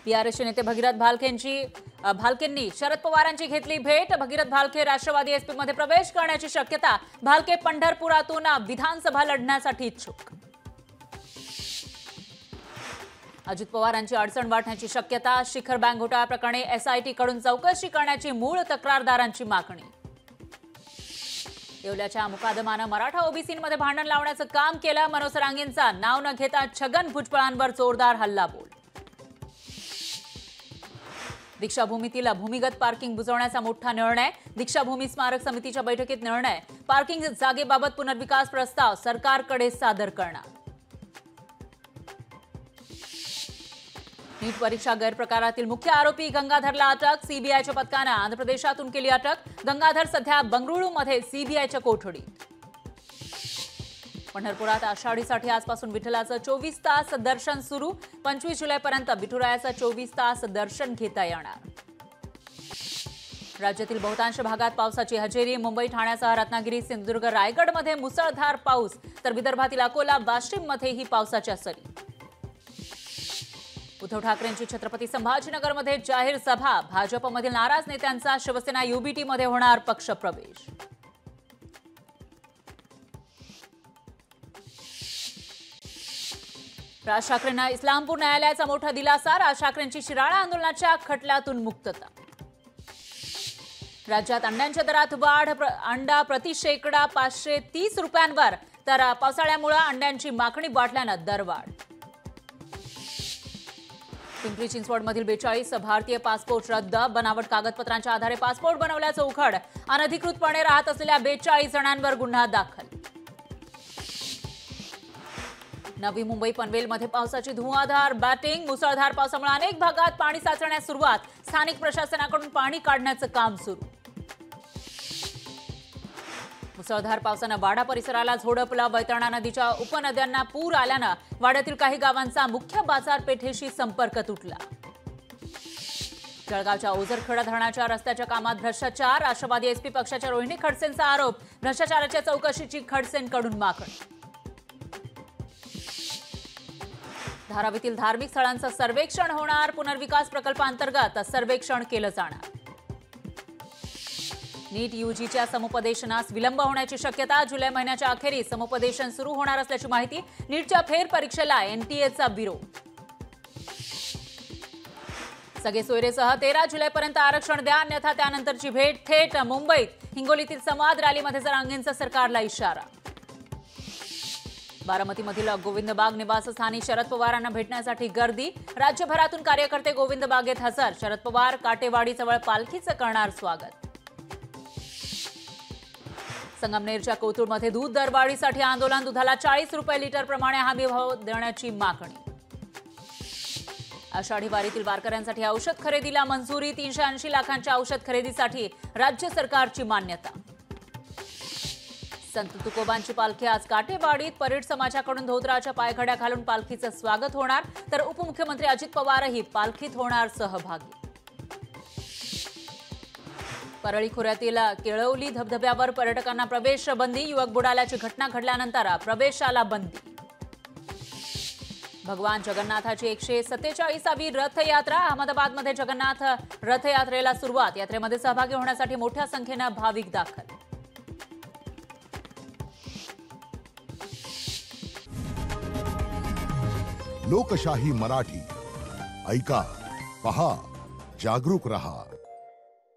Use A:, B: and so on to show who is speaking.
A: पीआरएसचे नेते भगीरथ भालकेंनी शरद पवारांची घेतली भेट। भगीरथ भालके राष्ट्रवादी एसपी मध्ये प्रवेश करण्याची शक्यता। भालके पंढरपुरातून विधानसभा लढण्यासाठी इच्छुक। अजित पवारांची अडचण वाढण्याची शक्यता। शिखर बँक घोटाळा प्रकरणी एसआयटी कडून चौकशी करण्याची मूळ तक्रारदारांची मागणी। येवल्याच्या मुकादमानं मराठा ओबीसींमध्ये भांडण लावण्याचं काम केलं। मनोज रांगेंचा नाव न घेता छगन भुजबळांवर जोरदार हल्लाबोल। दीक्षाभूमीतील भूमिगत पार्किंग बुजवण्याचा मोठा निर्णय। दीक्षाभूमी स्मारक समितीच्या बैठकीत निर्णय। पार्किंग जागेबाबत पुनर्विकास प्रस्ताव सरकारकडे सादर करणार। नीट परीक्षा गैरप्रकारातील मुख्य आरोपी गंगाधरला अटक। सीबीआयच्या पथकानं आंध्र प्रदेशातून केली अटक। गंगाधर सध्या बंगळुरूमध्ये सीबीआयच्या कोठडीत। पंढरपुरात आषाढीसाठी आजपासून विठ्ठलाचं 24 तास दर्शन सुरू। 25 जुलैपर्यंत विठुरायाचं 24 तास दर्शन घेता येणार। राज्यातील बहुतांश भागात पावसाची हजेरी। मुंबई ठाण्यासह रत्नागिरी सिंधुदुर्ग रायगडमध्ये मुसळधार पाऊस, तर विदर्भातील अकोला वाशिममध्येही पावसाच्या सरी। उद्धव ठाकरेंची छत्रपती संभाजीनगरमध्ये जाहीर सभा। भाजपमधील नाराज नेत्यांचा शिवसेना युबीटीमध्ये होणार पक्षप्रवेश। राज ठाकरेंना इस्लामपूर न्यायालयाचा मोठा दिलासा। राज ठाकरेंची शिराळा आंदोलनाच्या खटल्यातून मुक्तता। राज्यात अंड्यांच्या दरात वाढ। अंडा प्रति शेकडा 530 रुपयांवर, तर पावसाळ्यामुळे अंड्यांची मागणी वाढल्यानं दरवाढ। पिंपरी चिंचवडमधील 42 भारतीय पासपोर्ट रद्द। बनावट कागदपत्रांच्या आधारे पासपोर्ट बनवल्याचं उघड। अनधिकृतपणे राहत असलेल्या 42 जणांवर गुन्हा दाखल। नवी मुंबई पनवेलमध्ये पावसाची धुवाधार बॅटिंग। मुसळधार पावसामुळे अनेक भागात पाणी साचण्यास सुरुवात। स्थानिक प्रशासनाकडून पाणी काढण्याचं काम सुरू। मुसळधार पावसानं वाडा परिसराला झोडपलं। वैतरणा नदीच्या उपनद्यांना पूर आल्यानं वाड्यातील काही गावांचा मुख्य बाजारपेठेशी संपर्क तुटला। जळगावच्या ओझरखेडा धरणाच्या रस्त्याच्या कामात भ्रष्टाचार। राष्ट्रवादी एसपी पक्षाच्या रोहिणी खडसेंचा आरोप। भ्रष्टाचाराच्या चौकशीची खडसेंकडून मागणी। धारावीतील धार्मिक स्थळांचं सर्वेक्षण होणार। पुनर्विकास प्रकल्पांतर्गत सर्वेक्षण केलं जाणार। नीट यूजीच्या समुपदेशनास विलंब होण्याची शक्यता। जुलै महिन्याच्या अखेरीस समुपदेशन सुरू होणार असल्याची माहिती। नीटच्या फेरपरीक्षेला एनटीएचा विरोध। सगळे सोयरेसह 13 जुलैपर्यंत आरक्षण द्या, अन्यथा त्यानंतरची भेट थेट मुंबईत। हिंगोलीतील संवाद रॅलीमध्ये रांगेंचा सरकारला इशारा। बारामतीमधील गोविंदबाग निवासस्थानी शरद पवारांना भेटण्यासाठी गर्दी। राज्यभरातून कार्यकर्ते गोविंदबागेत हजर। शरद पवार काटेवाडीजवळ पालखीचं करणार स्वागत। संगमनेरच्या कोथरूडमध्ये दूध दरवाढीसाठी आंदोलन। दुधाला 40 रुपये लिटर प्रमाणे हमी भाव देण्याची मागणी। आषाढी वारीतील वारकऱ्यांसाठी औषध खरेदीला मंजुरी। 380 लाखांच्या औषध खरेदीसाठी राज्य सरकारची मान्यता। संत तुकोबांची पालखी आज काटेवाडीत। परीट समाजाकडून धोत्राच्या पायघड्या घालून पालखीचं स्वागत होणार, तर उपमुख्यमंत्री अजित पवारही पालखीत होणार सहभागी। परळी खोऱ्यातील केळवली धबधब्यावर पर्यटकांना प्रवेश बंदी। युवक बुडाल्याची घटना घडल्यानंतर प्रवेशाला बंदी। भगवान जगन्नाथाची 147वी रथयात्रा। अहमदाबादमध्ये जगन्नाथ रथयात्रेला सुरुवात। यात्रेमध्ये सहभागी होण्यासाठी मोठ्या संख्येनं भाविक दाखल।
B: लोकशाही मराठी ऐका, पहा, जागरूक रहा।